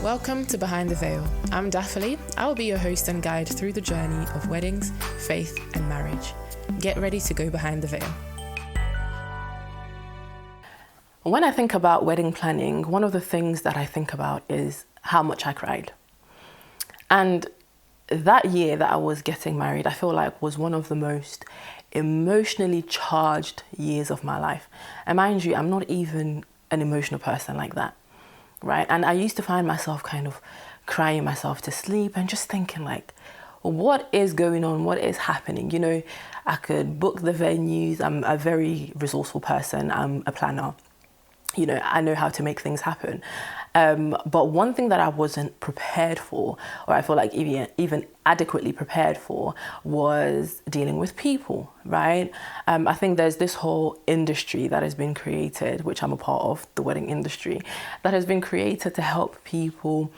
Welcome to Behind the Veil. I'm Daphne. I will be your host and guide through the journey of weddings, faith, and marriage. Get ready to go behind the veil. When I think about wedding planning, one of the things that I think about is how much I cried. And that year that I was getting married, I feel like was one of the most emotionally charged years of my life. And mind you, I'm not even an emotional person like that, right? And I used to find myself kind of crying myself to sleep and just thinking like, what is going on? What is happening? You know, I could book the venues. I'm a very resourceful person. I'm a planner. You know, I know how to make things happen. But one thing that I wasn't prepared for, or I feel like even adequately prepared for, was dealing with people, right? I think there's this whole industry that has been created, which I'm a part of, the wedding industry, that has been created to help people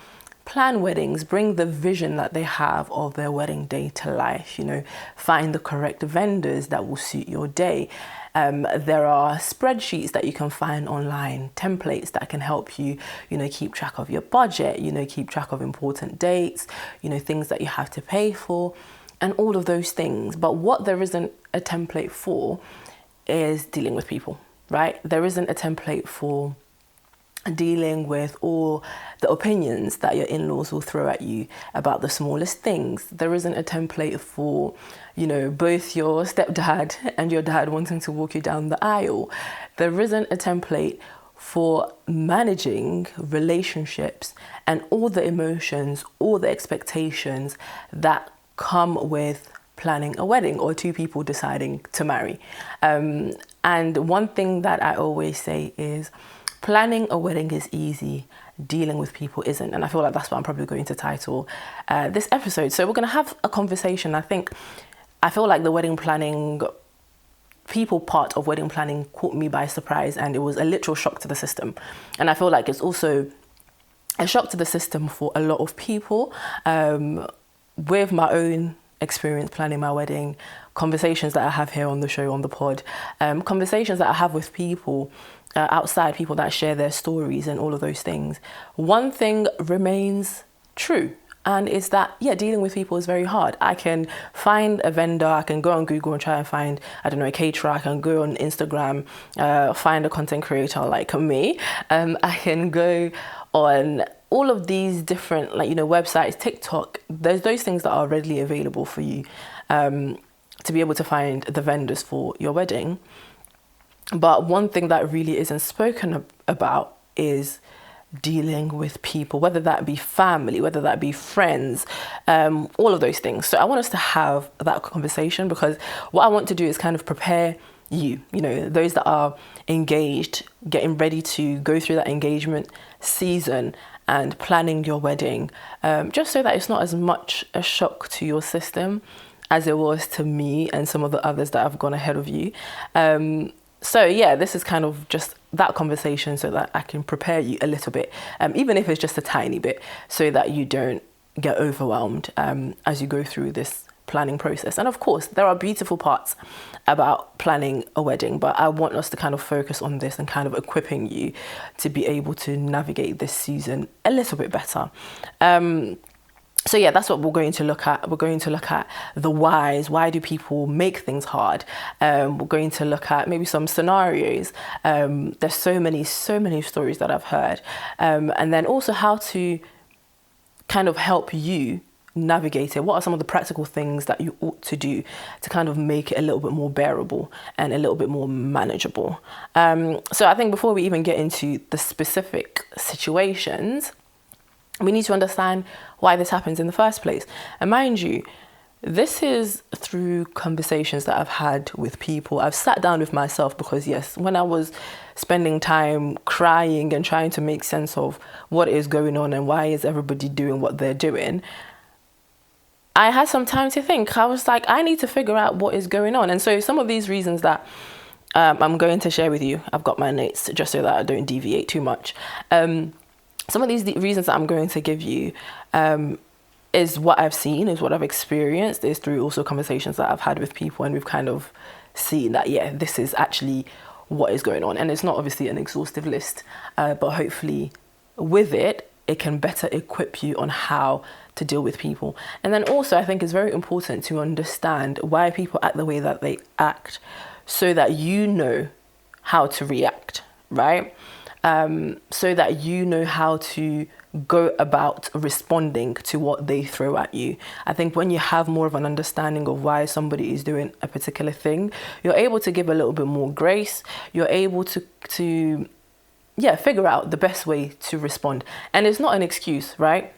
plan weddings, bring the vision that they have of their wedding day to life, you know, find the correct vendors that will suit your day. There are spreadsheets that you can find online, templates that can help you, you know, keep track of your budget, you know, keep track of important dates, you know, things that you have to pay for and all of those things. But what there isn't a template for is dealing with people, right? There isn't a template for dealing with all the opinions that your in-laws will throw at you about the smallest things. There isn't a template for, you know, both your stepdad and your dad wanting to walk you down the aisle. There isn't a template for managing relationships and all the emotions, all the expectations that come with planning a wedding or two people deciding to marry. And one thing that I always say is, planning a wedding is easy, dealing with people isn't. And I feel like that's what I'm probably going to title this episode. So we're going to have a conversation. I feel like the wedding planning, people part of wedding planning caught me by surprise, and it was a literal shock to the system. And I feel like it's also a shock to the system for a lot of people. With my own experience planning my wedding, conversations that I have here on the show, on the pod, conversations that I have with people outside, people that share their stories and all of those things. One thing remains true, and it's that, dealing with people is very hard. I can find a vendor, I can go on Google and try and find, a caterer, I can go on Instagram, find a content creator like me. I can go on all of these different, websites, TikTok. There's those things that are readily available for you to be able to find the vendors for your wedding. But one thing that really isn't spoken about is dealing with people, whether that be family, whether that be friends, all of those things. So I want us to have that conversation, because what I want to do is kind of prepare you, those that are engaged, getting ready to go through that engagement season and planning your wedding, just so that it's not as much a shock to your system as it was to me and some of the others that have gone ahead of you. So this is kind of just that conversation so that I can prepare you a little bit, even if it's just a tiny bit, so that you don't get overwhelmed as you go through this planning process. And of course, there are beautiful parts about planning a wedding, but I want us to kind of focus on this and kind of equipping you to be able to navigate this season a little bit better. So that's what we're going to look at. We're going to look at the whys. Why do people make things hard? We're going to look at maybe some scenarios. There's so many stories that I've heard. And then also how to kind of help you navigate it. What are some of the practical things that you ought to do to kind of make it a little bit more bearable and a little bit more manageable? So I think before we even get into the specific situations, we need to understand why this happens in the first place. And mind you, this is through conversations that I've had with people. I've sat down with myself because, when I was spending time crying and trying to make sense of what is going on and why is everybody doing what they're doing, I had some time to think. I was like, I need to figure out what is going on. And so some of these reasons that I'm going to share with you, I've got my notes just so that I don't deviate too much. Some of these reasons that I'm going to give you is what I've seen, is what I've experienced, is through also conversations that I've had with people, and we've kind of seen that, this is actually what is going on. And it's not obviously an exhaustive list, but hopefully with it, it can better equip you on how to deal with people. And then also, I think it's very important to understand why people act the way that they act, so that you know how to react, right? So that you know how to go about responding to what they throw at you. I think when you have more of an understanding of why somebody is doing a particular thing, you're able to give a little bit more grace. You're able to figure out the best way to respond. And it's not an excuse, right?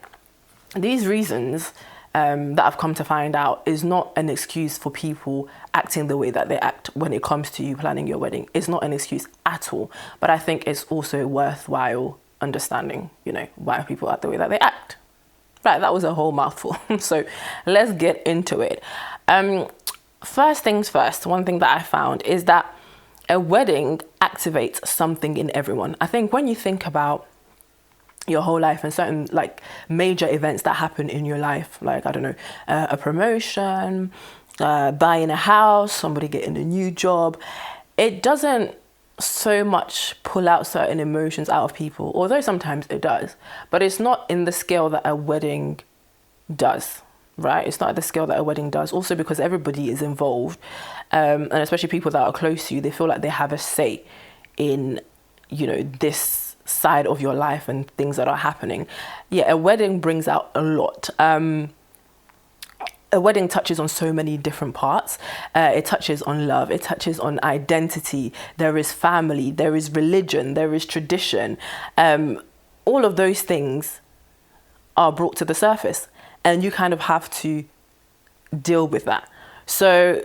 These reasons that I've come to find out is not an excuse for people acting the way that they act when it comes to you planning your wedding. It's not an excuse at all. But I think it's also worthwhile understanding, why people act the way that they act. Right, that was a whole mouthful. So let's get into it. First things first, one thing that I found is that a wedding activates something in everyone. I think when you think about your whole life and certain major events that happen in your life, a promotion, buying a house, somebody getting a new job, it doesn't so much pull out certain emotions out of people, although sometimes it does, but it's not in the scale that a wedding does, right? It's not at the scale that a wedding does, also because everybody is involved, and especially people that are close to you, they feel like they have a say in, this side of your life and things that are happening. Yeah, a wedding brings out a lot. A wedding touches on so many different parts. It touches on love. It touches on identity. There is family. There is religion. There is tradition. All of those things are brought to the surface, and you kind of have to deal with that. So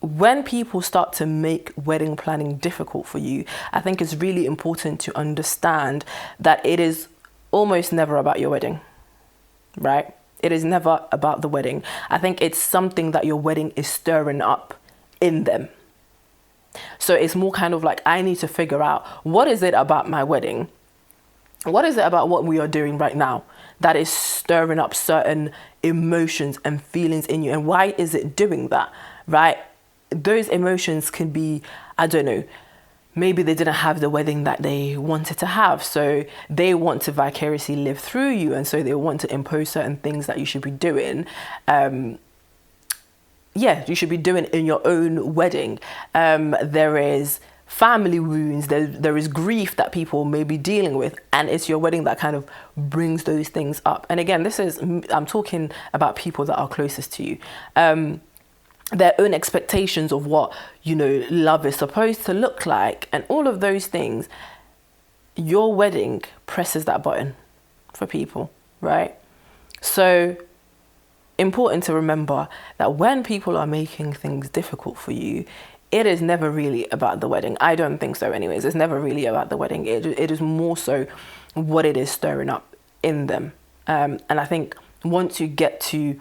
when people start to make wedding planning difficult for you, I think it's really important to understand that it is almost never about your wedding, right? It is never about the wedding. I think it's something that your wedding is stirring up in them. So it's more kind of like, I need to figure out, what is it about my wedding? What is it about what we are doing right now that is stirring up certain emotions and feelings in you? And why is it doing that, right? Those emotions can be, I don't know, maybe they didn't have the wedding that they wanted to have, so they want to vicariously live through you, and so they want to impose certain things that you should be doing. You should be doing in your own wedding. There is family wounds, there is grief that people may be dealing with, and it's your wedding that kind of brings those things up. And again, I'm talking about people that are closest to you. Their own expectations of what, love is supposed to look like, and all of those things. Your wedding presses that button for people, right? So important to remember that when people are making things difficult for you, it is never really about the wedding. I don't think so anyways. It's never really about the wedding. It is more so what it is stirring up in them. And I think once you get to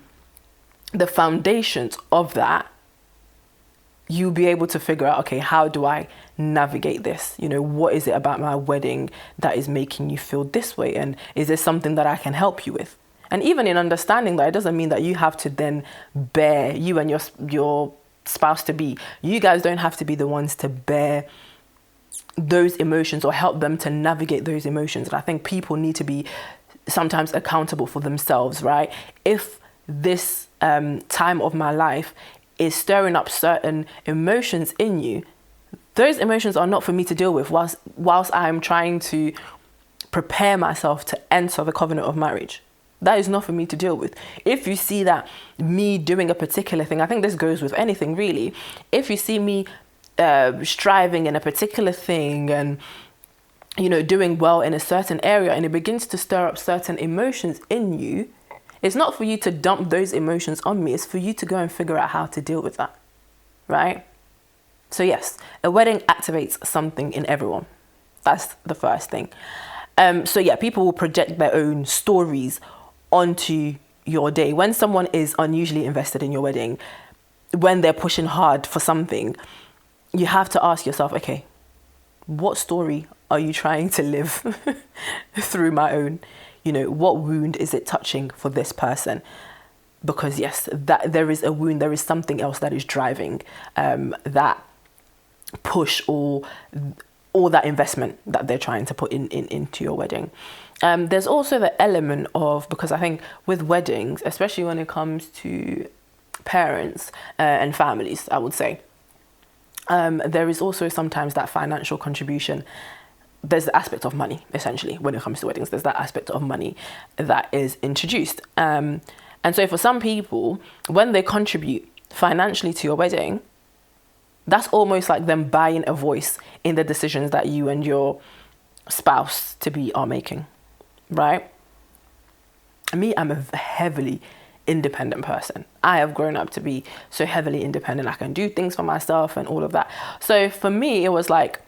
the foundations of that, you'll be able to figure out, okay, how do I navigate this? What is it about my wedding that is making you feel this way? And is there something that I can help you with? And even in understanding that, it doesn't mean that you have to then bear, you and your spouse to be, you guys don't have to be the ones to bear those emotions or help them to navigate those emotions. And I think people need to be sometimes accountable for themselves, right? If this time of my life is stirring up certain emotions in you, those emotions are not for me to deal with whilst I'm trying to prepare myself to enter the covenant of marriage. That is not for me to deal with. If you see that me doing a particular thing, I think this goes with anything really. If you see me striving in a particular thing and doing well in a certain area, and it begins to stir up certain emotions in you, it's not for you to dump those emotions on me. It's for you to go and figure out how to deal with that, right? So yes, a wedding activates something in everyone. That's the first thing. People will project their own stories onto your day. When someone is unusually invested in your wedding, when they're pushing hard for something, you have to ask yourself, okay, what story are you trying to live through my own? What wound is it touching for this person? Because yes, that there is a wound, there is something else that is driving that push or all that investment that they're trying to put into your wedding. There's also the element of, because I think with weddings, especially when it comes to parents and families, I would say, there is also sometimes that financial contribution. There's the aspect of money, essentially, when it comes to weddings. There's that aspect of money that is introduced. And so for some people, when they contribute financially to your wedding, that's almost like them buying a voice in the decisions that you and your spouse to be are making, right? Me, I'm a heavily independent person. I have grown up to be so heavily independent. I can do things for myself and all of that. So for me, it was like,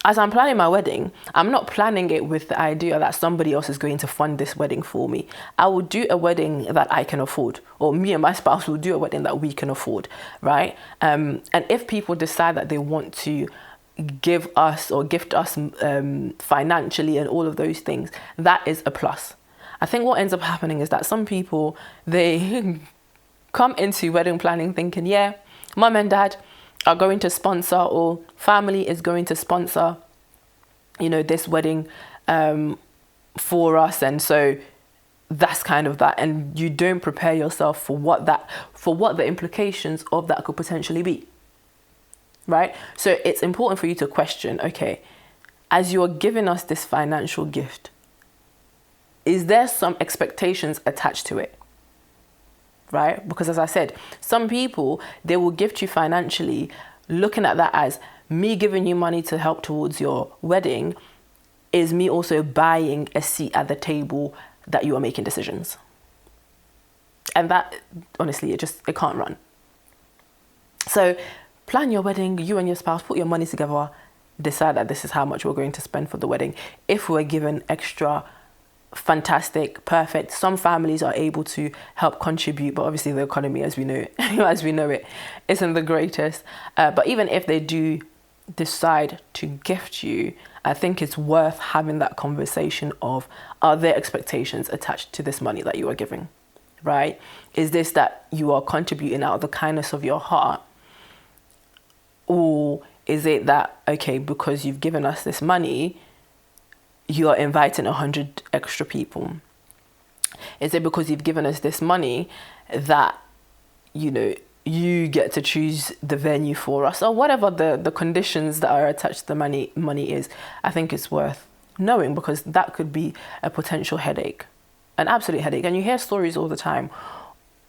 as I'm planning my wedding, I'm not planning it with the idea that somebody else is going to fund this wedding for me. I will do a wedding that I can afford, or me and my spouse will do a wedding that we can afford, right? And if people decide that they want to give us or gift us financially and all of those things, that is a plus. I think what ends up happening is that some people, they come into wedding planning thinking, yeah, mum and dad are going to sponsor, or family is going to sponsor, this wedding for us. And so that's kind of that. And you don't prepare yourself for what the implications of that could potentially be. Right? So it's important for you to question, okay, as you're giving us this financial gift, is there some expectations attached to it? Right? Because as I said, some people, they will gift you financially, looking at that as me giving you money to help towards your wedding is me also buying a seat at the table that you are making decisions. And that, honestly, it can't run. So plan your wedding, you and your spouse, put your money together, decide that this is how much we're going to spend for the wedding. If we're given extra, fantastic, perfect. Some families are able to help contribute, but obviously the economy, as we know it, isn't the greatest. But even if they do decide to gift you, I think it's worth having that conversation of, are there expectations attached to this money that you are giving, right? Is this that you are contributing out of the kindness of your heart? Or is it that, okay, because you've given us this money, you are inviting 100 extra people? Is it because you've given us this money that, you get to choose the venue for us, or whatever the conditions that are attached to the money is? I think it's worth knowing, because that could be a potential headache, an absolute headache. And you hear stories all the time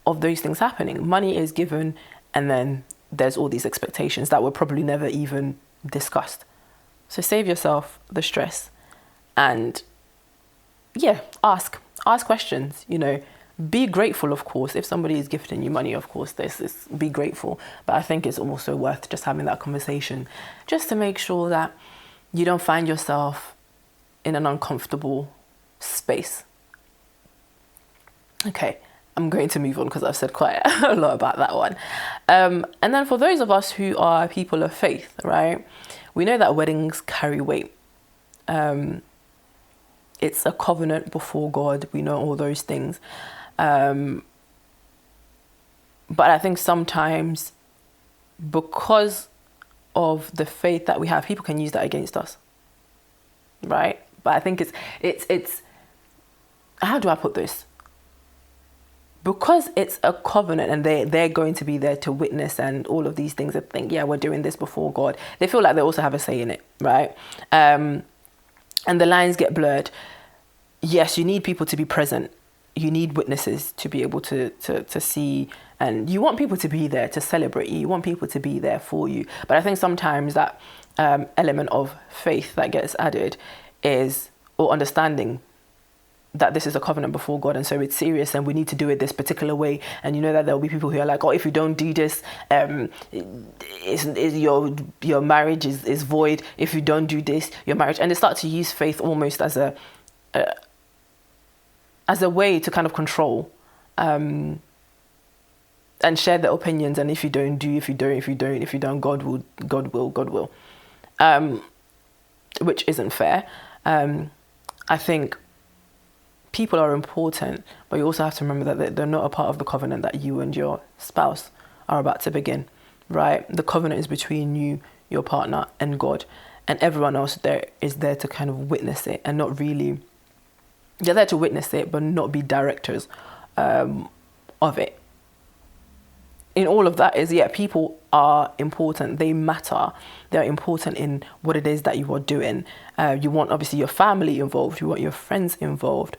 of those things happening. Money is given, and then there's all these expectations that were probably never even discussed. So save yourself the stress. And ask questions, be grateful, of course. If somebody is gifting you money, of course, be grateful. But I think it's also worth just having that conversation, just to make sure that you don't find yourself in an uncomfortable space. Okay, I'm going to move on because I've said quite a lot about that one. And then for those of us who are people of faith, right, we know that weddings carry weight. It's a covenant before God. We know all those things. But I think sometimes, because of the faith that we have, people can use that against us, right? But I think it's how do I put this? Because it's a covenant and they're going to be there to witness and all of these things, that think, yeah, we're doing this before God. They feel like they also have a say in it, right? And the lines get blurred. Yes, you need people to be present. You need witnesses to be able to see, and you want people to be there to celebrate you. You want people to be there for you. But I think sometimes that element of faith that gets added is, or understanding that this is a covenant before God, and so it's serious and we need to do it this particular way. And you know that there'll be people who are like, oh, if you don't do this, your marriage is void. If you don't do this, your marriage, and they start to use faith almost as a way to kind of control and share their opinions. And if you don't, God will, which isn't fair. I think people are important, but you also have to remember that they're not a part of the covenant that you and your spouse are about to begin, right? The covenant is between you, your partner, and God. and everyone else there is there to kind of witness it, and not really, they're there to witness it, but not be directors of it. In all of that is, people are important. They matter. They're important in what it is that you are doing. You want, obviously, your family involved. You want your friends involved.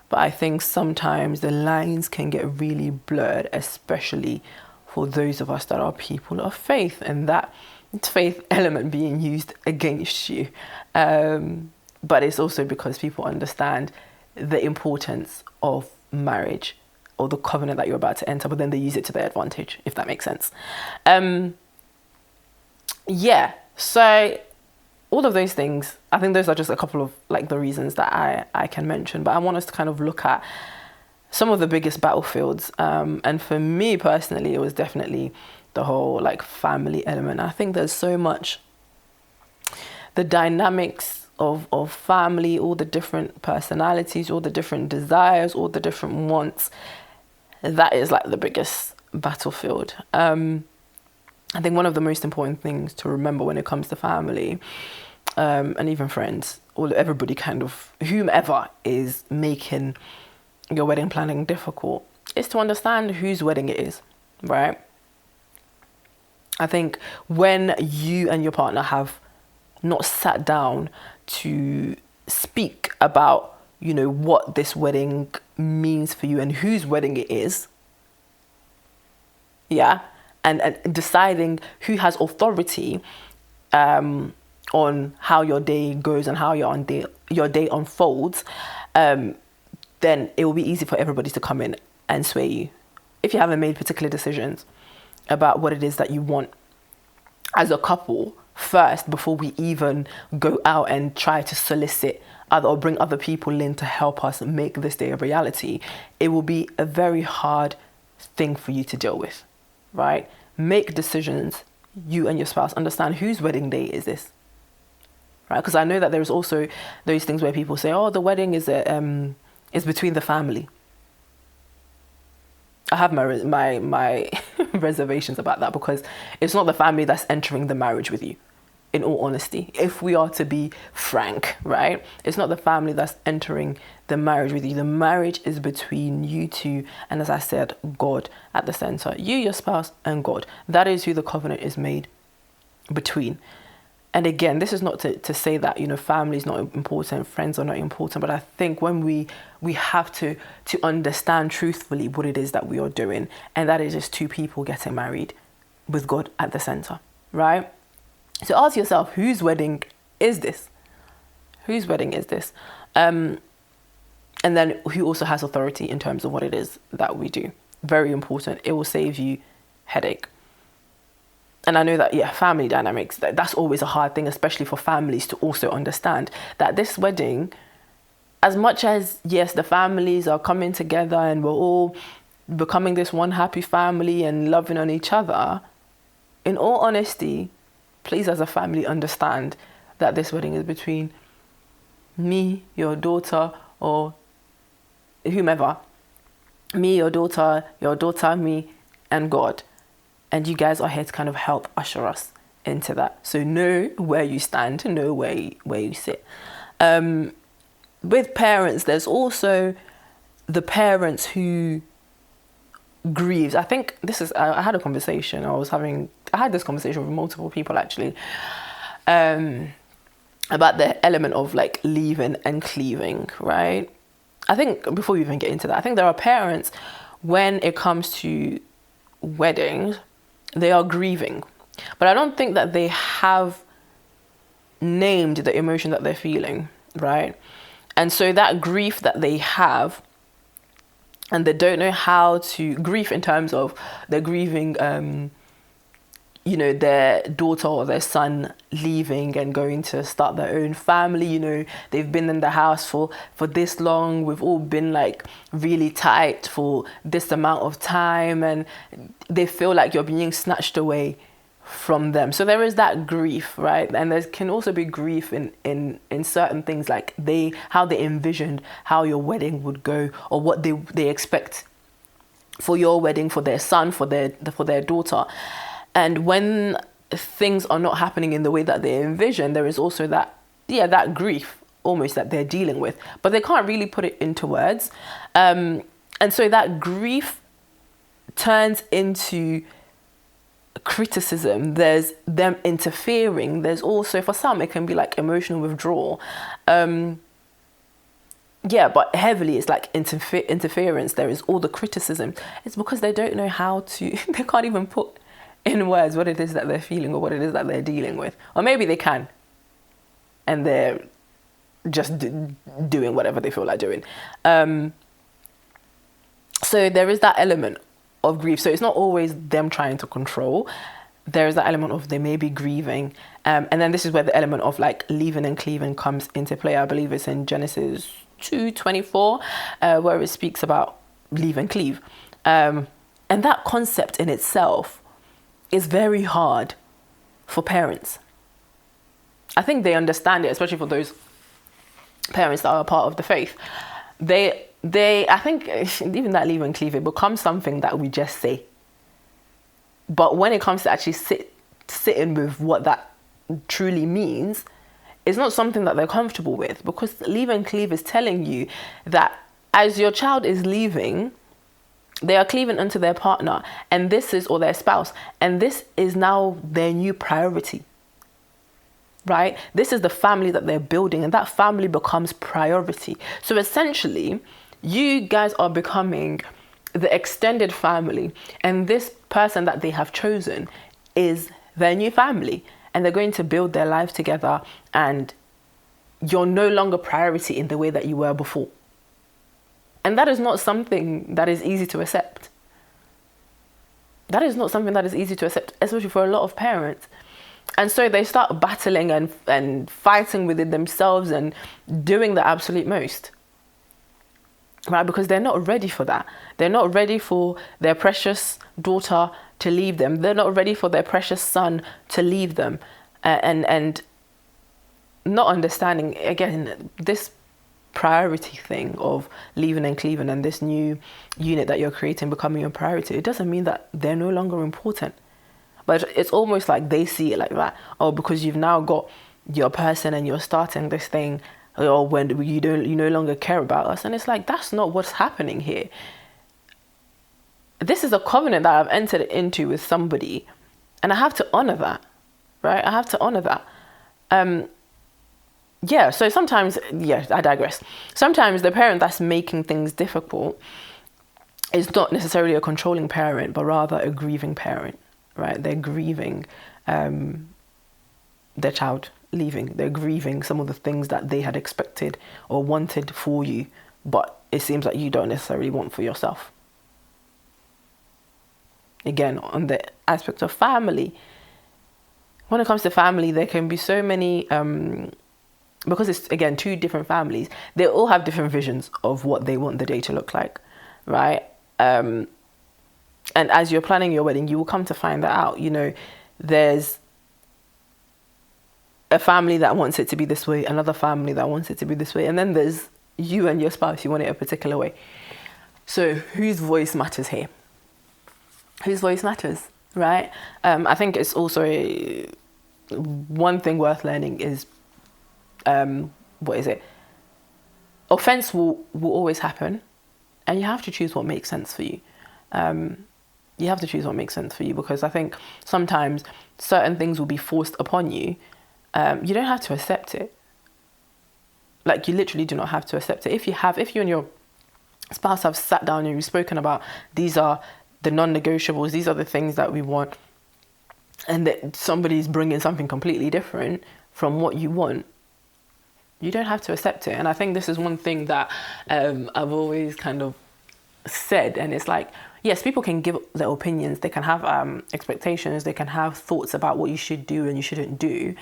But I think sometimes the lines can get really blurred, especially for those of us that are people of faith, and that faith element being used against you. But it's also because people understand the importance of marriage or the covenant that you're about to enter, but then they use it to their advantage, if that makes sense. So all of those things, I think those are just a couple of like the reasons that I can mention, but I want us to kind of look at some of the biggest battlefields. And for me personally, it was definitely the whole like family element. I think there's so much, the dynamics of family, all the different personalities, all the different desires, all the different wants. That is like the biggest battlefield. I think one of the most important things to remember when it comes to family, and even friends, or everybody kind of, whomever is making your wedding planning difficult, is to understand whose wedding it is, right? I think when you and your partner have not sat down to speak about, what this wedding means for you and whose wedding it is, and deciding who has authority on how your day goes and how your day unfolds, then it will be easy for everybody to come in and sway you if you haven't made particular decisions about what it is that you want as a couple first, before we even go out and try to solicit or bring other people in to help us make this day a reality. It will be a very hard thing for you to deal with, right? Make decisions, you and your spouse, understand whose wedding day is this, right? Because I know that there's also those things where people say, the wedding is between the family. I have my reservations about that, because it's not the family that's entering the marriage with you. In all honesty, if we are to be frank, right? It's not the family that's entering the marriage with you. The marriage is between you two, and as I said, God at the center. You, your spouse, and God. That is who the covenant is made between. And again, this is not to say that, family is not important, friends are not important, but I think when we have to understand truthfully what it is that we are doing, and that is just two people getting married with God at the center, right? So ask yourself, whose wedding is this? Whose wedding is this? And then who also has authority in terms of what it is that we do? Very important. It will save you headache. And I know that, family dynamics, that's always a hard thing, especially for families to also understand that this wedding, as much as, yes, the families are coming together and we're all becoming this one happy family and loving on each other, in all honesty, please, as a family, understand that this wedding is between me, your daughter, or whomever. Me, your daughter, me, and God. And you guys are here to kind of help usher us into that. So know where you stand, know where you sit. With parents, there's also the parents who grieves. I think I had a conversation. I had this conversation with multiple people actually, about the element of like leaving and cleaving, right? I think before we even get into that, I think there are parents, when it comes to weddings, they are grieving, but I don't think that they have named the emotion that they're feeling, right? And so that grief that they have, and they don't know how to grieve in terms of they're grieving, their daughter or their son leaving and going to start their own family. They've been in the house for this long. We've all been like really tight for this amount of time, and they feel like you're being snatched away from them. So there is that grief, right? And there can also be grief in certain things, like how they envisioned how your wedding would go, or what they expect for your wedding, for their son, for their daughter. And when things are not happening in the way that they envision, there is also that, that grief almost that they're dealing with, but they can't really put it into words. And so that grief turns into criticism. There's them interfering. There's also, for some, it can be like emotional withdrawal. But heavily it's like interference. There is all the criticism. It's because they don't know how to, they can't even put in words what it is that they're feeling or what it is that they're dealing with. Or maybe they can, and they're just doing whatever they feel like doing. So there is that element of grief. So it's not always them trying to control. There is that element of they may be grieving. And then this is where the element of like leaving and cleaving comes into play. I believe it's in Genesis 2:24, where it speaks about leave and cleave. And that concept in itself is very hard for parents. I think they understand it, especially for those parents that are a part of the faith. I think even that leave and cleave, it becomes something that we just say. But when it comes to actually sitting with what that truly means, it's not something that they're comfortable with, because leave and cleave is telling you that as your child is leaving, they are cleaving unto their partner, and this is, or their spouse, and this is now their new priority. Right? This is the family that they're building, and that family becomes priority. So essentially, you guys are becoming the extended family, and this person that they have chosen is their new family, and they're going to build their life together, and you're no longer priority in the way that you were before. And that is not something that is easy to accept. That is not something that is easy to accept, especially for a lot of parents. And so they start battling and fighting within themselves and doing the absolute most, right? Because they're not ready for that. They're not ready for their precious daughter to leave them. They're not ready for their precious son to leave them. And not understanding, again, this priority thing of leaving and cleaving and this new unit that you're creating becoming a priority. It doesn't mean that they're no longer important. But it's almost like they see it like that. Oh, because you've now got your person and you're starting this thing, or when you no longer care about us. And it's like, that's not what's happening here. This is a covenant that I've entered into with somebody, and I have to honor that, right? I have to honor that. So sometimes, I digress. Sometimes the parent that's making things difficult is not necessarily a controlling parent, but rather a grieving parent. Right, they're grieving their child leaving. They're grieving some of the things that they had expected or wanted for you, but it seems like you don't necessarily want for yourself. Again, on the aspect of family, when it comes to family, there can be so many, because it's, again, two different families, they all have different visions of what they want the day to look like, right? And as you're planning your wedding, you will come to find that out. You know, there's a family that wants it to be this way, another family that wants it to be this way, and then there's you and your spouse, you want it a particular way. So whose voice matters here? Whose voice matters, right? I think it's also one thing worth learning is, offense will always happen, and you have to choose what makes sense for you. You have to choose what makes sense for you, because I think sometimes certain things will be forced upon you. You don't have to accept it. Like, you literally do not have to accept it. If you and your spouse have sat down and you've spoken about, these are the non-negotiables, these are the things that we want, and that somebody's bringing something completely different from what you want, you don't have to accept it. And I think this is one thing that I've always kind of said, and it's like, yes, people can give their opinions, they can have expectations, they can have thoughts about what you should do and you shouldn't do.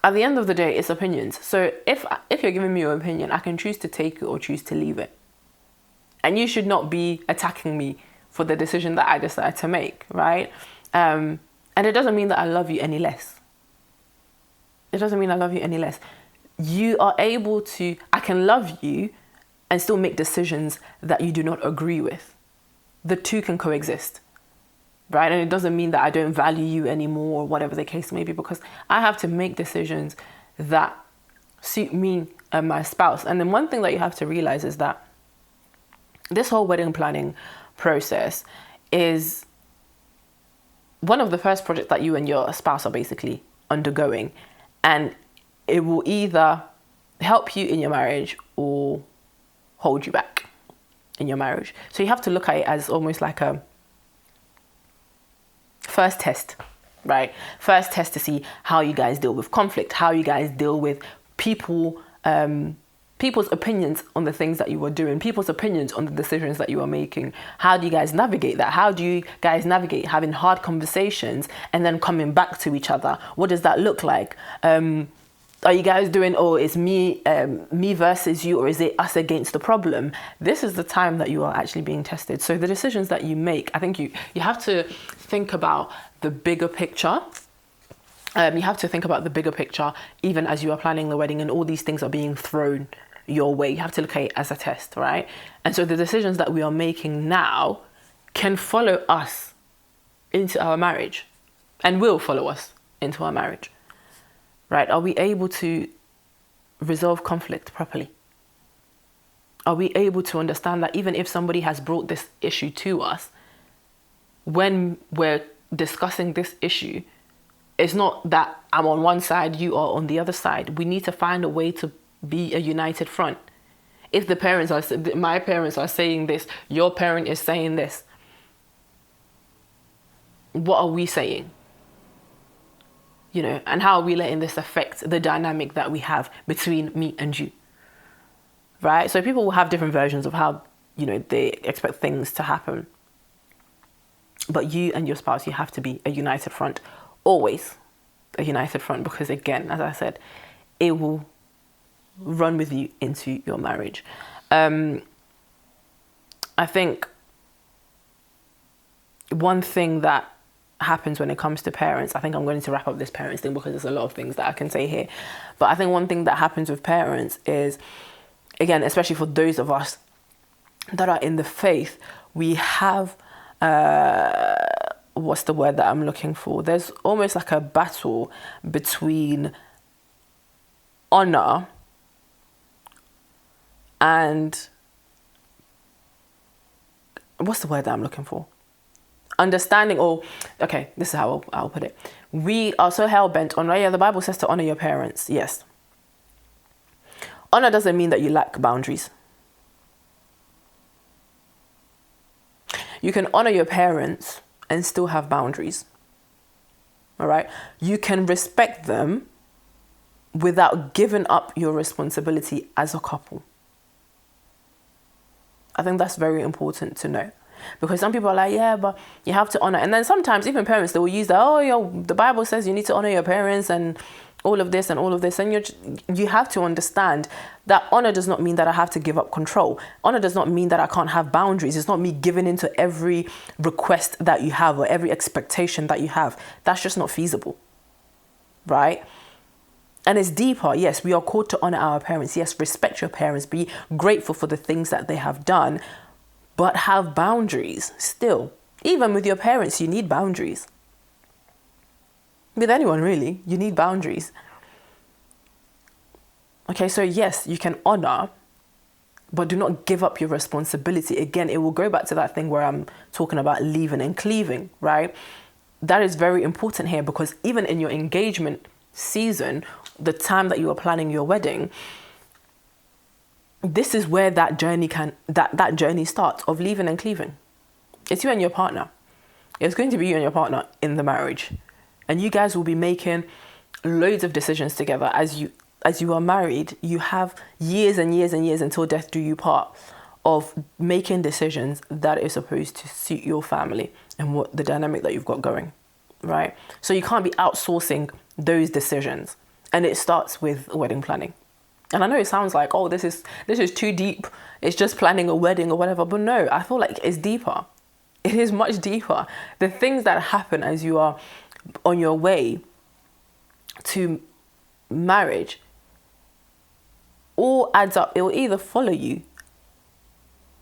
At the end of the day, it's opinions. So if you're giving me your opinion, I can choose to take it or choose to leave it. And you should not be attacking me for the decision that I decided to make, right? And it doesn't mean that I love you any less. It doesn't mean I love you any less. You are able to, I can love you and still make decisions that you do not agree with. The two can coexist. right? And it doesn't mean that I don't value you anymore or whatever the case may be, because I have to make decisions that suit me and my spouse. And then one thing that you have to realize is that this whole wedding planning process is one of the first projects that you and your spouse are basically undergoing. And it will either help you in your marriage or hold you back in your marriage. So you have to look at it as almost like a first test, right? First test to see how you guys deal with conflict, how you guys deal with people, people's opinions on the things that you were doing, people's opinions on the decisions that you are making. How do you guys navigate that? How do you guys navigate having hard conversations and then coming back to each other? What does that look like? Are you guys doing, it's me versus you, or is it us against the problem? This is the time that you are actually being tested. So the decisions that you make, I think you have to think about the bigger picture. You have to think about the bigger picture, even as you are planning the wedding and all these things are being thrown your way. You have to look at it as a test, right? And so the decisions that we are making now can follow us into our marriage and will follow us into our marriage. Right? Are we able to resolve conflict properly? Are we able to understand that even if somebody has brought this issue to us, when we're discussing this issue, it's not that I'm on one side, you are on the other side. We need to find a way to be a united front. If my parents are saying this, your parent is saying this, what are we saying? And how are we letting this affect the dynamic that we have between me and you, right? So people will have different versions of how, they expect things to happen. But you and your spouse, you have to be a united front, always a united front, because again, as I said, it will run with you into your marriage. I think one thing that happens when it comes to parents, I think I'm going to wrap up this parents thing because there's a lot of things that I can say here, but I think one thing that happens with parents is, again, especially for those of us that are in the faith, we have what's the word that I'm looking for? There's almost like a battle between honor and what's the word that I'm looking for? Understanding, this is how I'll put it. We are so hell-bent on, the Bible says to honor your parents. Yes. Honor doesn't mean that you lack boundaries. You can honor your parents and still have boundaries. All right? You can respect them without giving up your responsibility as a couple. I think that's very important to know. Because some people are like, yeah, but you have to honor. And then sometimes even parents, they will use that, the Bible says you need to honor your parents and all of this and all of this. And you have to understand that honor does not mean that I have to give up control. Honor does not mean that I can't have boundaries. It's not me giving into every request that you have or every expectation that you have. That's just not feasible, right? And it's deeper. Yes, we are called to honor our parents. Yes, respect your parents. Be grateful for the things that they have done. But have boundaries still. Even with your parents, you need boundaries. With anyone, really, you need boundaries. Okay, so yes, you can honor, but do not give up your responsibility. Again, it will go back to that thing where I'm talking about leaving and cleaving, right? That is very important here, because even in your engagement season, the time that you are planning your wedding, this is where that journey starts of leaving and cleaving. It's you and your partner. It's going to be you and your partner in the marriage. And you guys will be making loads of decisions together. As you are married, you have years and years and years until death do you part of making decisions that is supposed to suit your family and what the dynamic that you've got going, right? So you can't be outsourcing those decisions. And it starts with wedding planning. And I know it sounds like, this is too deep. It's just planning a wedding or whatever. But no, I feel like it's deeper. It is much deeper. The things that happen as you are on your way to marriage all adds up. It will either follow you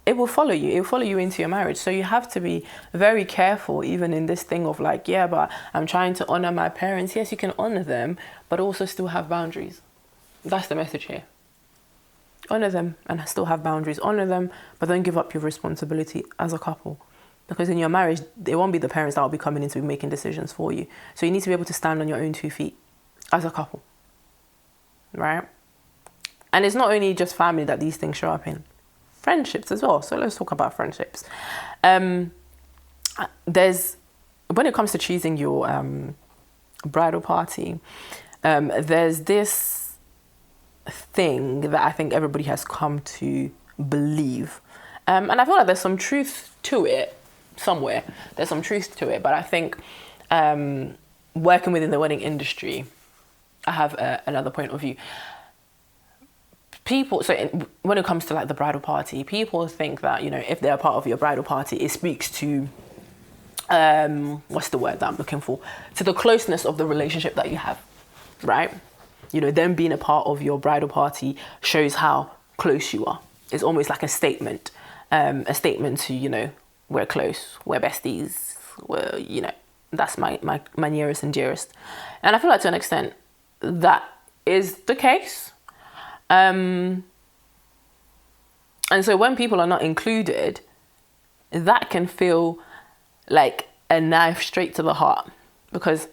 it will follow you. It will follow you into your marriage. So you have to be very careful, even in this thing of like, yeah, but I'm trying to honor my parents. Yes, you can honor them, but also still have boundaries. That's the message here. Honor them and still have boundaries. Honor them, but don't give up your responsibility as a couple. Because in your marriage, it won't be the parents that will be coming in to be making decisions for you. So you need to be able to stand on your own 2 feet as a couple, right? And it's not only just family that these things show up in. Friendships as well. So let's talk about friendships. When it comes to choosing your bridal party, there's this thing that I think everybody has come to believe. And I feel like there's some truth to it somewhere. There's some truth to it. But I think working within the wedding industry, I have another point of view. People, when it comes to like the bridal party, people think that, you know, if they're a part of your bridal party, it speaks to, what's the word that I'm looking for? To the closeness of the relationship that you have, right? You know, them being a part of your bridal party shows how close you are. It's almost like a statement to, you know, we're close, we're besties, we're, you know, that's my nearest and dearest. And I feel like to an extent that is the case. And so when people are not included, that can feel like a knife straight to the heart, because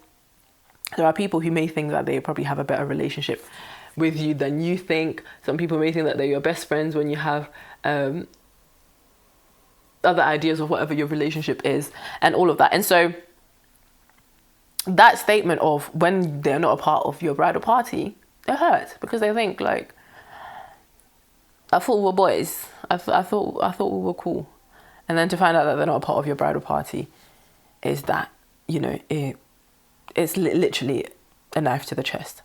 there are people who may think that they probably have a better relationship with you than you think. Some people may think that they're your best friends when you have other ideas of whatever your relationship is and all of that. And so that statement of when they're not a part of your bridal party, it hurts, because they think like, I thought we were boys. I thought we were cool. And then to find out that they're not a part of your bridal party is that, you know, it's literally a knife to the chest.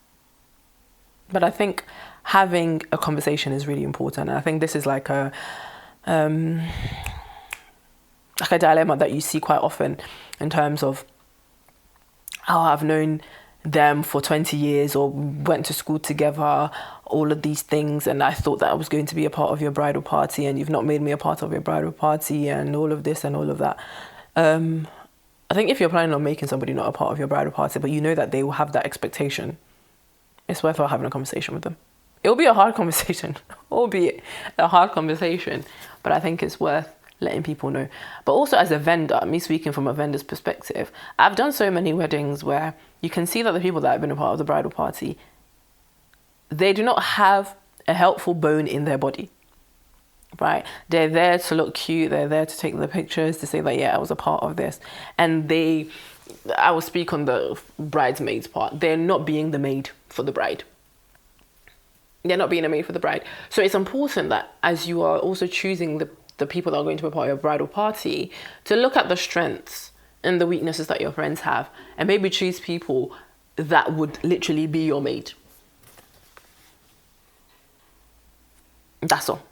But I think having a conversation is really important. And I think this is like a dilemma that you see quite often in terms of, oh, I've known them for 20 years or went to school together, all of these things, and I thought that I was going to be a part of your bridal party and you've not made me a part of your bridal party and all of this and all of that. I think if you're planning on making somebody not a part of your bridal party, but you know that they will have that expectation, it's worthwhile having a conversation with them. It'll be a hard conversation, albeit a hard conversation, but I think it's worth letting people know. But also as a vendor, me speaking from a vendor's perspective, I've done so many weddings where you can see that the people that have been a part of the bridal party, they do not have a helpful bone in their body, right? They're there to look cute. They're there to take the pictures, to say that, yeah, I was a part of this. And I will speak on the bridesmaids part. They're not being the maid for the bride. They're not being a maid for the bride. So it's important that as you are also choosing the people that are going to be part of your bridal party, to look at the strengths and the weaknesses that your friends have, and maybe choose people that would literally be your maid. That's all.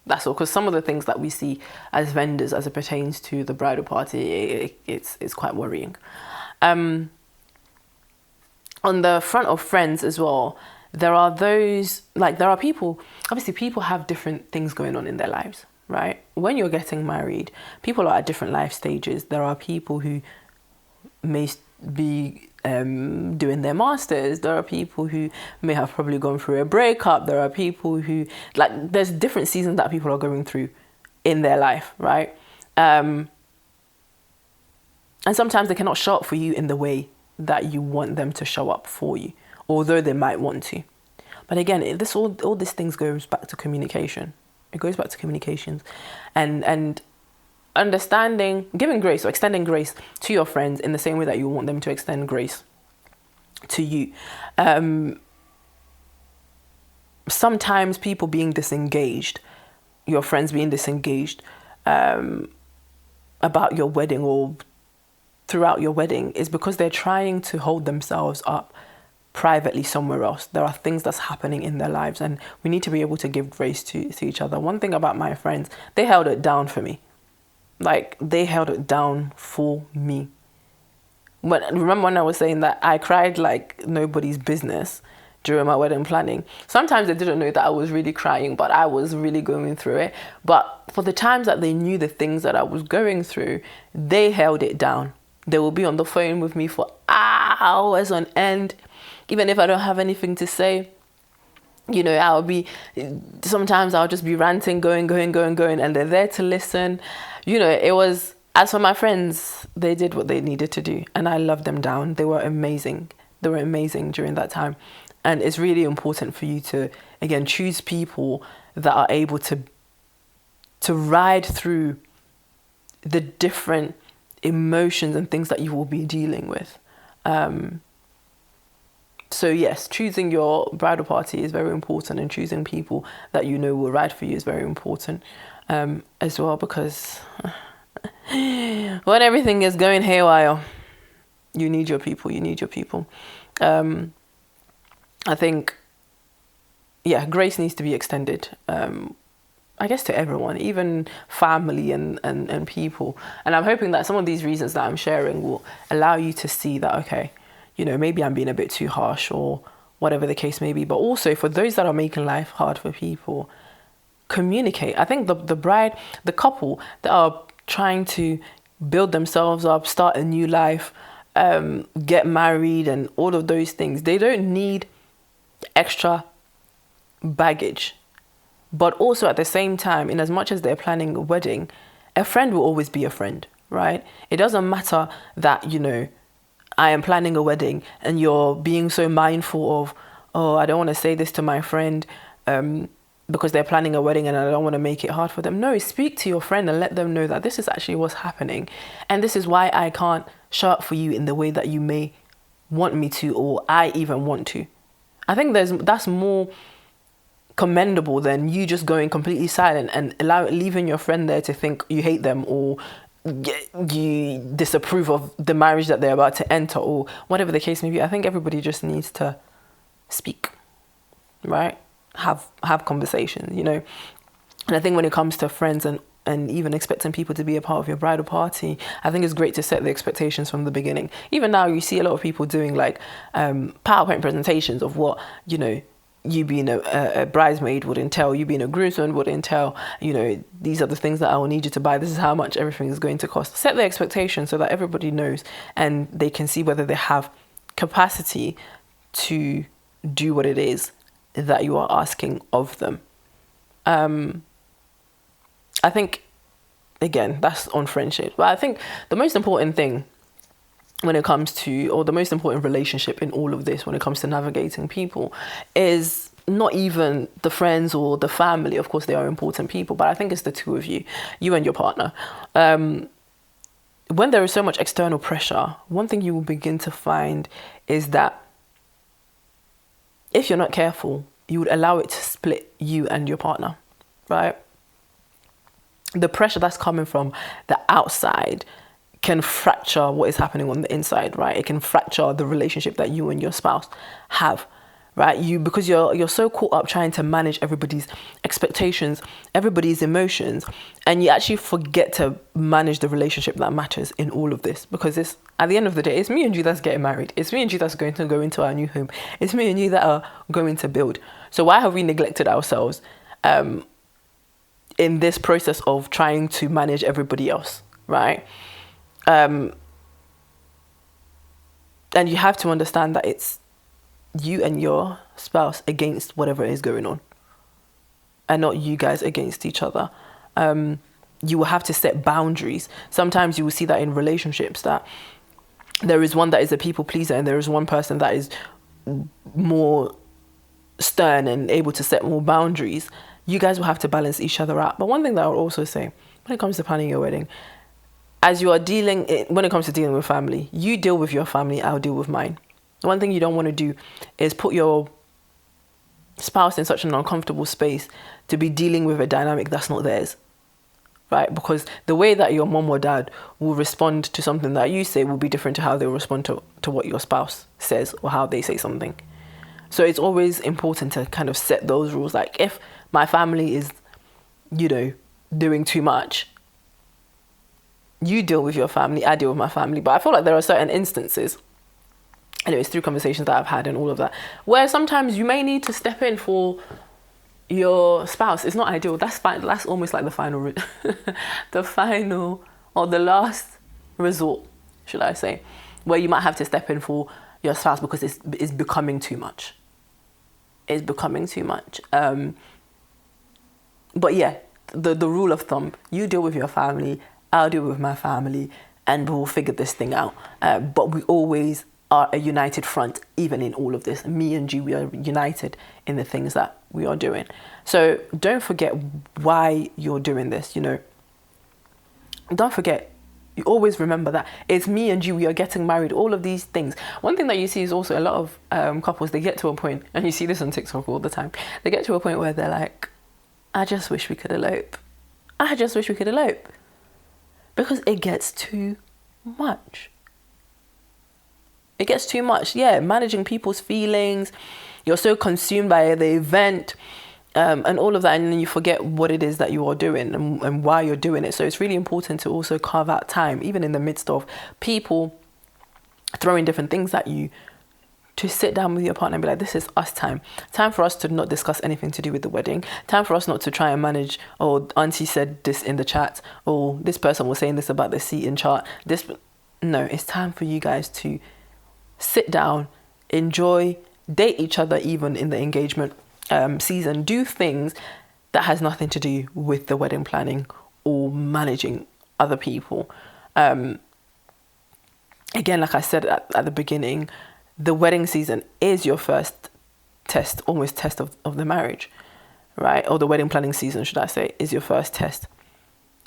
Because some of the things that we see as vendors as it pertains to the bridal party, it's quite worrying. On the front of friends as well, there are people, obviously people have different things going on in their lives, right? When you're getting married, people are at different life stages. There are people who may be doing their masters. There are people who may have probably gone through a breakup. There are people who, there's different seasons that people are going through in their life, right? And sometimes they cannot show up for you in the way that you want them to show up for you, although they might want to. But again, all these things goes back to communication. It goes back to communications and understanding, giving grace or extending grace to your friends in the same way that you want them to extend grace to you. Sometimes people being disengaged, your friends being disengaged about your wedding or throughout your wedding, is because they're trying to hold themselves up privately somewhere else. There are things that's happening in their lives, and we need to be able to give grace to each other. One thing about my friends, they held it down for me. They held it down for me. Remember when I was saying that I cried like nobody's business during my wedding planning. Sometimes they didn't know that I was really crying, but I was really going through it. But for the times that they knew the things that I was going through, they held it down. They will be on the phone with me for hours on end, even if I don't have anything to say. You know, sometimes I'll just be ranting, going, and they're there to listen. You know, it was, as for my friends, they did what they needed to do, and I loved them down. They were amazing. They were amazing during that time. And it's really important for you to, again, choose people that are able to ride through the different emotions and things that you will be dealing with. So yes, choosing your bridal party is very important, and choosing people that you know will ride for you is very important as well, because when everything is going haywire, you need your people. I think, yeah, grace needs to be extended, I guess, to everyone, even family and people. And I'm hoping that some of these reasons that I'm sharing will allow you to see that, okay, you know, maybe I'm being a bit too harsh or whatever the case may be. But also for those that are making life hard for people, communicate. I think the couple that are trying to build themselves up, start a new life, get married and all of those things, they don't need extra baggage. But also at the same time, in as much as they're planning a wedding, a friend will always be a friend, right? It doesn't matter that, you know, I am planning a wedding and you're being so mindful of, oh, I don't want to say this to my friend because they're planning a wedding and I don't want to make it hard for them. No, speak to your friend and let them know that this is actually what's happening. And this is why I can't show up for you in the way that you may want me to, or I even want to. I think that's more commendable than you just going completely silent and leaving your friend there to think you hate them or you disapprove of the marriage that they're about to enter or whatever the case may be. I think everybody just needs to speak, right? Have conversations, you know. And I think when it comes to friends and even expecting people to be a part of your bridal party, I think it's great to set the expectations from the beginning. Even now, you see a lot of people doing like PowerPoint presentations of what, you know, you being a bridesmaid would entail, you being a groomsman would entail, you know, these are the things that I will need you to buy. This is how much everything is going to cost. Set the expectations so that everybody knows and they can see whether they have capacity to do what it is that you are asking of them. I think, again, that's on friendship. But I think the most important thing when it comes to, or the most important relationship in all of this when it comes to navigating people, is not even the friends or the family. Of course, they are important people, but I think it's the two of you and your partner. When there is so much external pressure, one thing you will begin to find is that if you're not careful, you would allow it to split you and your partner, right? The pressure that's coming from the outside can fracture what is happening on the inside, right? It can fracture the relationship that you and your spouse have, right? Because you're so caught up trying to manage everybody's expectations, everybody's emotions, and you actually forget to manage the relationship that matters in all of this. Because it's, at the end of the day, it's me and you that's getting married. It's me and you that's going to go into our new home. It's me and you that are going to build. So why have we neglected ourselves in this process of trying to manage everybody else, right? And you have to understand that it's you and your spouse against whatever is going on, and not you guys against each other. You will have to set boundaries. Sometimes you will see that in relationships that there is one that is a people pleaser and there is one person that is more stern and able to set more boundaries. You guys will have to balance each other out. But one thing that I would also say when it comes to planning your wedding, as you are when it comes to dealing with family, you deal with your family, I'll deal with mine. One thing you don't want to do is put your spouse in such an uncomfortable space to be dealing with a dynamic that's not theirs, right? Because the way that your mom or dad will respond to something that you say will be different to how they'll respond to what your spouse says or how they say something. So it's always important to kind of set those rules. Like if my family is, you know, doing too much, you deal with your family, I deal with my family. But I feel like there are certain instances anyways, through conversations that I've had and all of that, where sometimes you may need to step in for your spouse. It's not ideal. That's fine. That's almost like the final, the final or the last resort, should I say, where you might have to step in for your spouse because it's becoming too much. It's becoming too much. But yeah, the rule of thumb, you deal with your family, I'll deal with my family, and we'll figure this thing out. But we always are a united front, even in all of this. Me and you, we are united in the things that we are doing. So don't forget why you're doing this, you know. Don't forget, you always remember that it's me and you, we are getting married, all of these things. One thing that you see is also a lot of couples, they get to a point, and you see this on TikTok all the time, they get to a point where they're like, I just wish we could elope. I just wish we could elope. Because it gets too much. It gets too much. Yeah, managing people's feelings. You're so consumed by the event and all of that. And then you forget what it is that you are doing and why you're doing it. So it's really important to also carve out time, even in the midst of people throwing different things at you, to sit down with your partner and be like, this is us time. Time for us to not discuss anything to do with the wedding. Time for us not to try and manage, oh, auntie said this in the chat, or this person was saying this about the seating chart. No, it's time for you guys to sit down, enjoy, date each other even in the engagement season. Do things that has nothing to do with the wedding planning or managing other people. Again, like I said at the beginning, the wedding season is your first test, almost test of the marriage, right? Or the wedding planning season, should I say, is your first test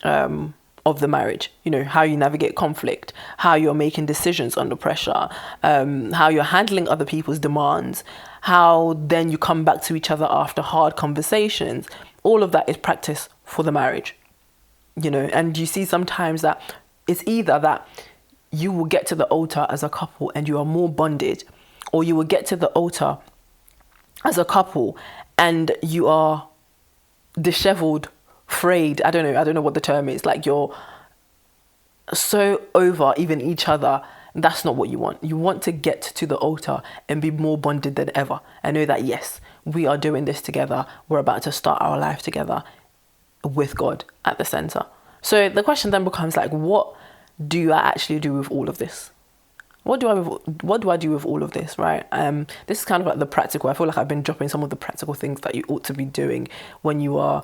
of the marriage. You know, how you navigate conflict, how you're making decisions under pressure, how you're handling other people's demands, how then you come back to each other after hard conversations. All of that is practice for the marriage, you know. And you see sometimes that it's either that you will get to the altar as a couple and you are more bonded, or you will get to the altar as a couple and you are disheveled, frayed. I don't know what the term is. Like, you're so over even each other. That's not what you want. You want to get to the altar and be more bonded than ever and know that, yes, we are doing this together. We're about to start our life together with God at the center. So the question then becomes like, what do I actually do with all of this? What do I do with all of this, right? This is kind of like the practical. I feel like I've been dropping some of the practical things that you ought to be doing when you are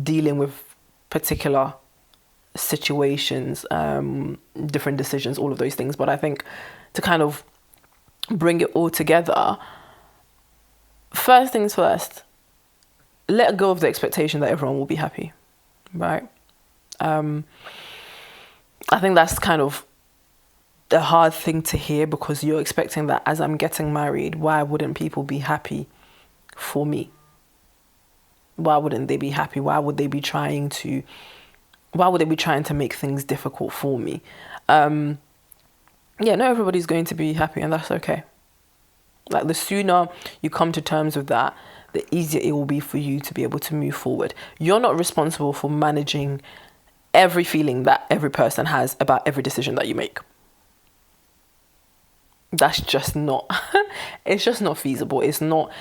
dealing with particular situations, different decisions, all of those things. But I think to kind of bring it all together, first things first, let go of the expectation that everyone will be happy, right? I think that's kind of a hard thing to hear, because you're expecting that as I'm getting married, why wouldn't people be happy for me? Why wouldn't they be happy? Why would they be trying to make things difficult for me? Not everybody's going to be happy, and that's okay. Like, the sooner you come to terms with that, the easier it will be for you to be able to move forward. You're not responsible for managing every feeling that every person has about every decision that you make. That's just not, it's just not feasible. It's not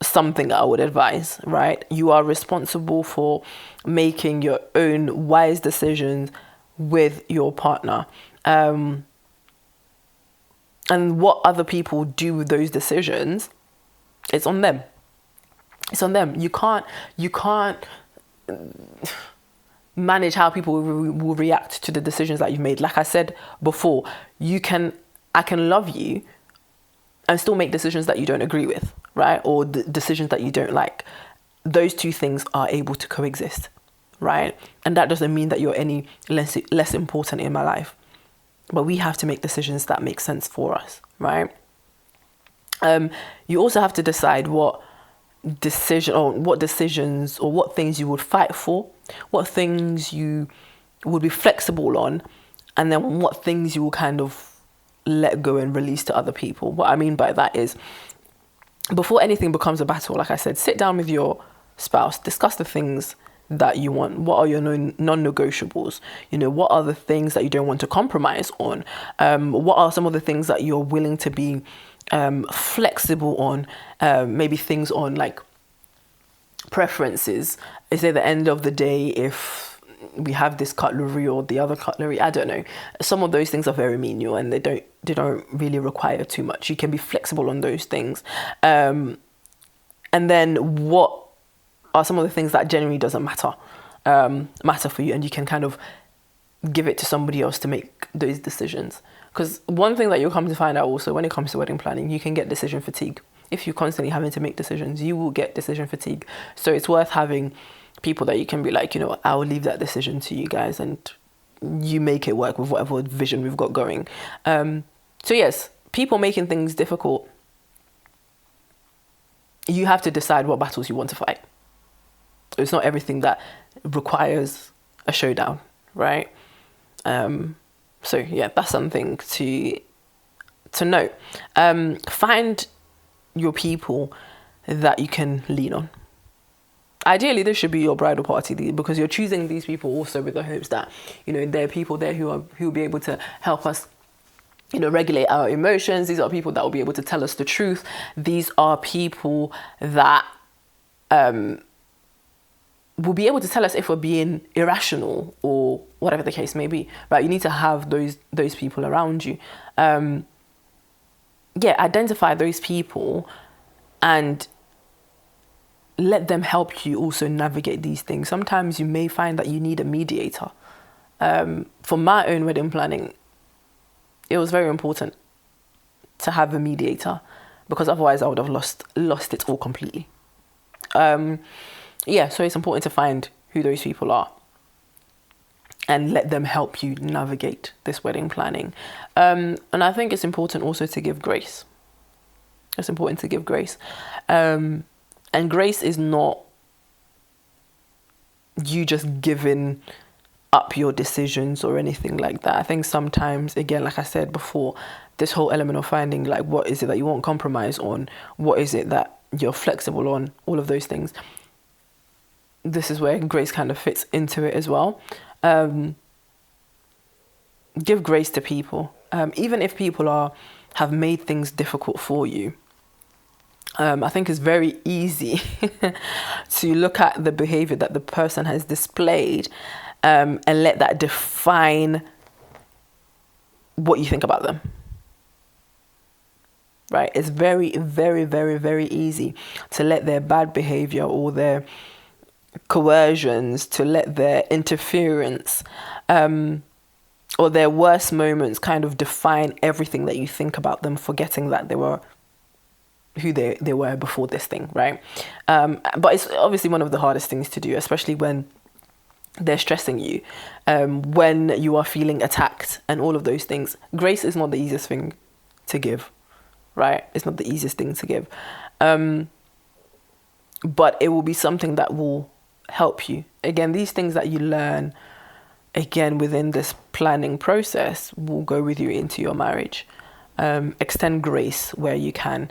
something I would advise, right? You are responsible for making your own wise decisions with your partner. And what other people do with those decisions, it's on them. It's on them. You can't manage how people will react to the decisions that you've made. Like I said before, I can love you and still make decisions that you don't agree with, right? Or decisions that you don't like. Those two things are able to coexist, right? And that doesn't mean that you're any less important in my life. But we have to make decisions that make sense for us, right? You also have to decide what decisions or what things you would fight for, what things you would be flexible on, and then what things you will kind of let go and release to other people. What I mean by that is, before anything becomes a battle, like I said, sit down with your spouse, discuss the things that you want? What are your non-negotiables? What are the things that you don't want to compromise on? What are some of the things that you're willing to be flexible on? Maybe things on like preferences. Is it the end of the day if we have this cutlery or the other cutlery? I don't know. Some of those things are very menial and they don't really require too much. You can be flexible on those things. And then what are some of the things that generally doesn't matter for you, and you can kind of give it to somebody else to make those decisions. Because one thing that you'll come to find out also when it comes to wedding planning, you can get decision fatigue. If you're constantly having to make decisions, you will get decision fatigue. So it's worth having people that you can be like, I'll leave that decision to you guys and you make it work with whatever vision we've got going. So yes, people making things difficult, you have to decide what battles you want to fight. It's not everything that requires a showdown, right? So yeah, that's something to note. Find your people that you can lean on. Ideally, this should be your bridal party, because you're choosing these people also with the hopes that, there are people there who will be able to help us, regulate our emotions. These are people that will be able to tell us the truth. These are people that will be able to tell us if we're being irrational or whatever the case may be, right? You need to have those people around you. Identify those people and let them help you also navigate these things. Sometimes you may find that you need a mediator. For my own wedding planning, it was very important to have a mediator, because otherwise I would have lost it all completely. So it's important to find who those people are and let them help you navigate this wedding planning. And I think it's important also to give grace. It's important to give grace. And grace is not you just giving up your decisions or anything like that. I think sometimes, again, like I said before, this whole element of finding like what is it that you won't compromise on, what is it that you're flexible on, all of those things. This is where grace kind of fits into it as well. Give grace to people, even if people have made things difficult for you. I think it's very easy to look at the behavior that the person has displayed and let that define what you think about them. Right? It's very, very, very, very easy to let their bad behavior or their coercions, to let their interference or their worst moments kind of define everything that you think about them, forgetting that they were who they were before this thing, right? But it's obviously one of the hardest things to do, especially when they're stressing you, when you are feeling attacked and all of those things. Grace is not the easiest thing to give, right? It's not the easiest thing to give. But it will be something that will help you. Again, these things that you learn, again, within this planning process will go with you into your marriage. Extend grace where you can.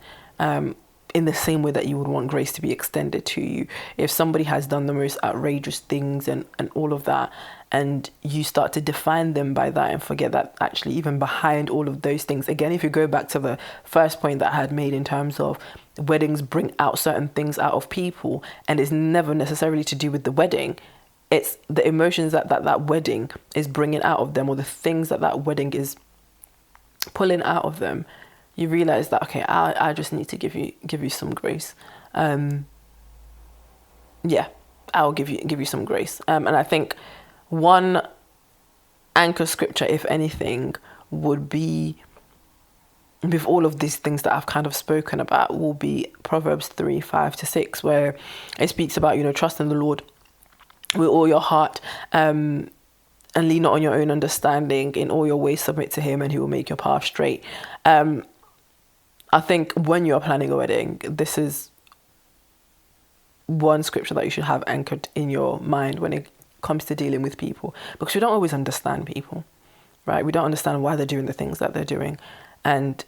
In the same way that you would want grace to be extended to you. If somebody has done the most outrageous things and all of that, and you start to define them by that and forget that actually even behind all of those things, again, if you go back to the first point that I had made in terms of weddings bring out certain things out of people, and it's never necessarily to do with the wedding. It's the emotions that wedding is bringing out of them, or the things that wedding is pulling out of them. You realize that, okay, I just need to give you some grace. I'll give you some grace. And I think one anchor scripture, if anything, would be, with all of these things that I've kind of spoken about, will be Proverbs 3:5-6, where it speaks about, trust in the Lord with all your heart, and lean not on your own understanding. In all your ways submit to him, and he will make your path straight. I think when you're planning a wedding, this is one scripture that you should have anchored in your mind when it comes to dealing with people, because we don't always understand people, right? We don't understand why they're doing the things that they're doing, and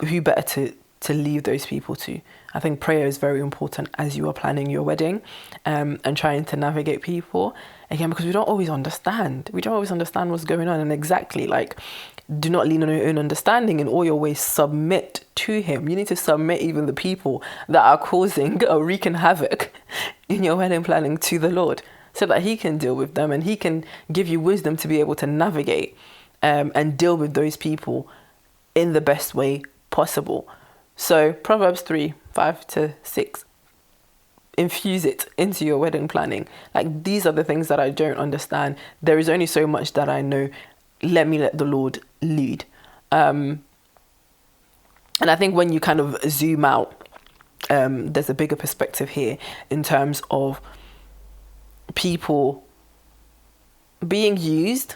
who better to leave those people to. I think prayer is very important as you are planning your wedding, and trying to navigate people. Again, because we don't always understand. We don't always understand what's going on. And exactly, like, do not lean on your own understanding. In all your ways, submit to him. You need to submit even the people that are causing or wreaking havoc in your wedding planning to the Lord, so that he can deal with them and he can give you wisdom to be able to navigate and deal with those people in the best way possible. So Proverbs 3:5-6, infuse it into your wedding planning. Like, these are the things that I don't understand. There is only so much that I know. Let the Lord lead. And I think when you kind of zoom out, there's a bigger perspective here in terms of people being used,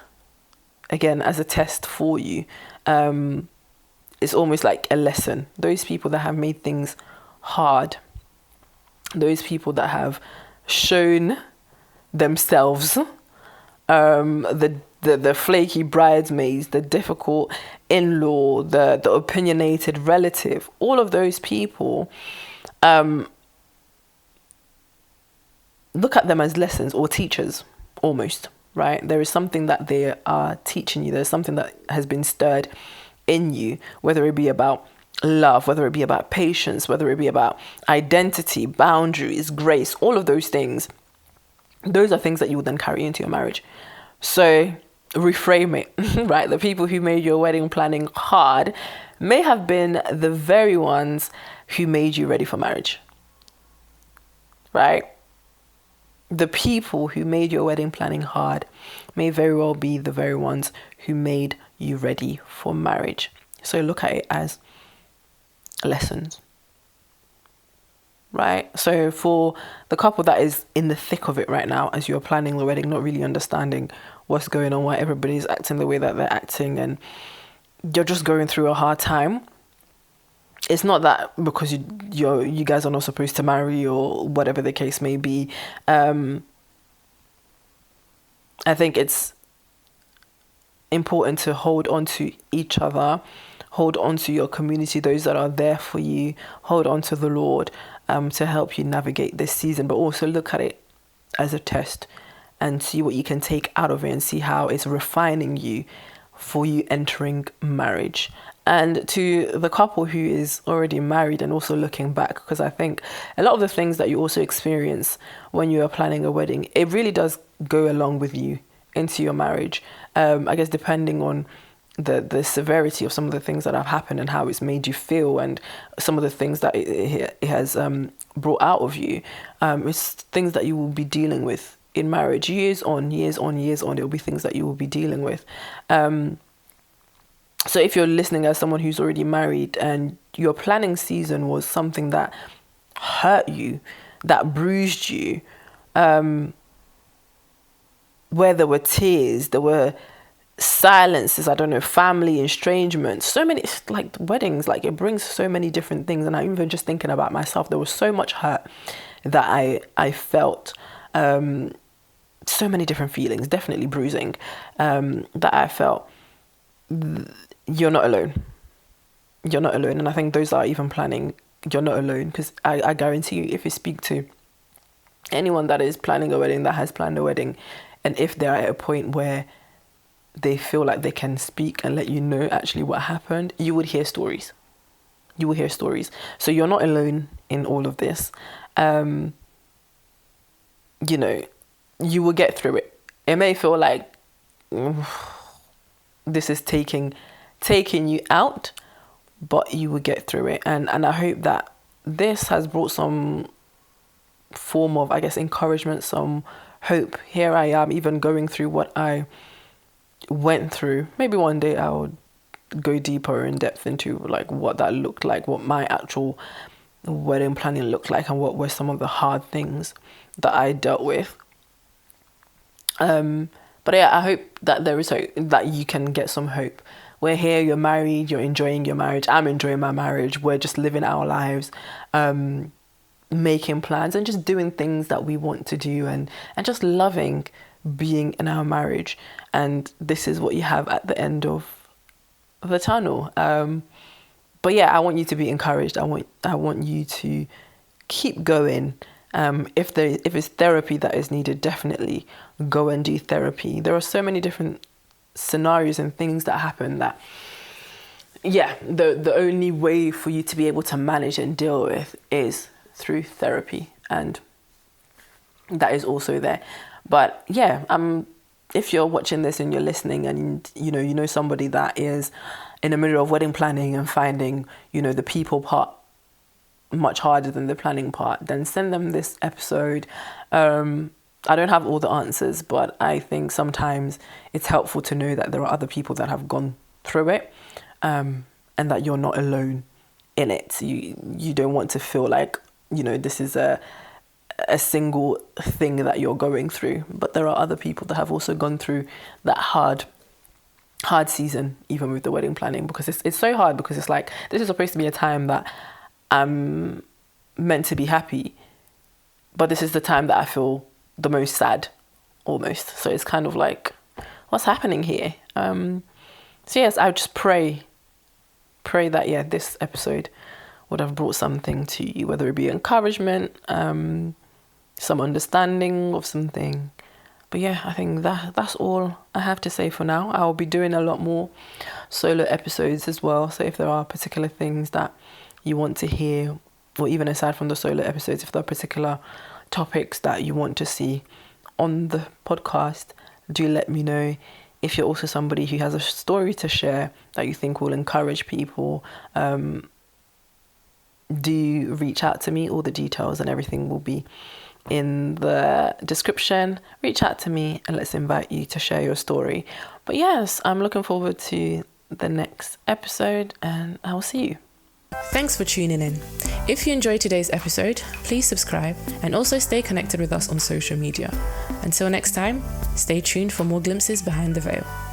again, as a test for you. It's almost like a lesson. Those people that have made things hard, those people that have shown themselves, the flaky bridesmaids, the difficult in-law, the opinionated relative, all of those people, look at them as lessons or teachers, almost, right? There is something that they are teaching you. There's something that has been stirred in you, whether it be about love, whether it be about patience, whether it be about identity, boundaries, grace, all of those things. Those are things that you will then carry into your marriage. So reframe it, right? The people who made your wedding planning hard may have been the very ones who made you ready for marriage, right? The people who made your wedding planning hard may very well be the very ones who made you ready for marriage. So look at it as lessons, right? So for the couple that is in the thick of it right now, as you're planning the wedding, not really understanding what's going on, why everybody's acting the way that they're acting, and you're just going through a hard time. It's not that because you guys are not supposed to marry or whatever the case may be. I think it's important to hold on to each other, hold on to your community, those that are there for you, hold on to the Lord to help you navigate this season, but also look at it as a test and see what you can take out of it and see how it's refining you for you entering marriage. And to the couple who is already married and also looking back, because I think a lot of the things that you also experience when you are planning a wedding, it really does go along with you into your marriage. I guess depending on the severity of some of the things that have happened and how it's made you feel and some of the things that it has brought out of you, it's things that you will be dealing with in marriage years on. It will be things that you will be dealing with. So if you're listening as someone who's already married and your planning season was something that hurt you, that bruised you, where there were tears, there were silences, I don't know, family estrangement, so many, like weddings, like it brings so many different things. And I'm even just thinking about myself, there was so much hurt that I felt, so many different feelings, definitely bruising, that I felt. You're not alone. You're not alone. And I think those that are even planning, you're not alone, because I guarantee you, if you speak to anyone that is planning a wedding, that has planned a wedding, and if they're at a point where they feel like they can speak and let you know actually what happened, you would hear stories. You will hear stories. So you're not alone in all of this. You know, you will get through it. It may feel like this is taking you out, but you will get through it. And I hope that this has brought some form of, I guess, encouragement, some hope. Here I am, even going through what I went through. Maybe one day I would go deeper in depth into like what that looked like, what my actual wedding planning looked like, and what were some of the hard things that I dealt with. But yeah, I hope that there is hope, that you can get some hope. We're here, you're married, you're enjoying your marriage. I'm enjoying my marriage. We're just living our lives, making plans and just doing things that we want to do, and just loving being in our marriage. And this is what you have at the end of the tunnel. But yeah, I want you to be encouraged. I want you to keep going. If it's therapy that is needed, definitely go and do therapy. There are so many different scenarios and things that happen that, yeah, the only way for you to be able to manage and deal with is through therapy, and that is also there. But yeah, if you're watching this and you're listening and you know somebody that is in the middle of wedding planning and finding, the people part much harder than the planning part, then send them this episode. I don't have all the answers, but I think sometimes it's helpful to know that there are other people that have gone through it, and that you're not alone in it. You don't want to feel like, this is a single thing that you're going through, but there are other people that have also gone through that hard season, even with the wedding planning, because it's so hard, because it's like, this is supposed to be a time that I'm meant to be happy, but this is the time that I feel the most sad, almost. So it's kind of like, what's happening here? So yes, I just pray that this episode would have brought something to you, whether it be encouragement, some understanding of something. But yeah, I think that's all I have to say for now. I'll be doing a lot more solo episodes as well. So if there are particular things that you want to hear, or even aside from the solo episodes, if there are particular topics that you want to see on the podcast, do let me know. If you're also somebody who has a story to share that you think will encourage people, do reach out to me. All the details and everything will be in the description. Reach out to me and let's invite you to share your story. But yes, I'm looking forward to the next episode, and I will see you. Thanks for tuning in. If you enjoyed today's episode, please subscribe and also stay connected with us on social media. Until next time, stay tuned for more glimpses behind the veil.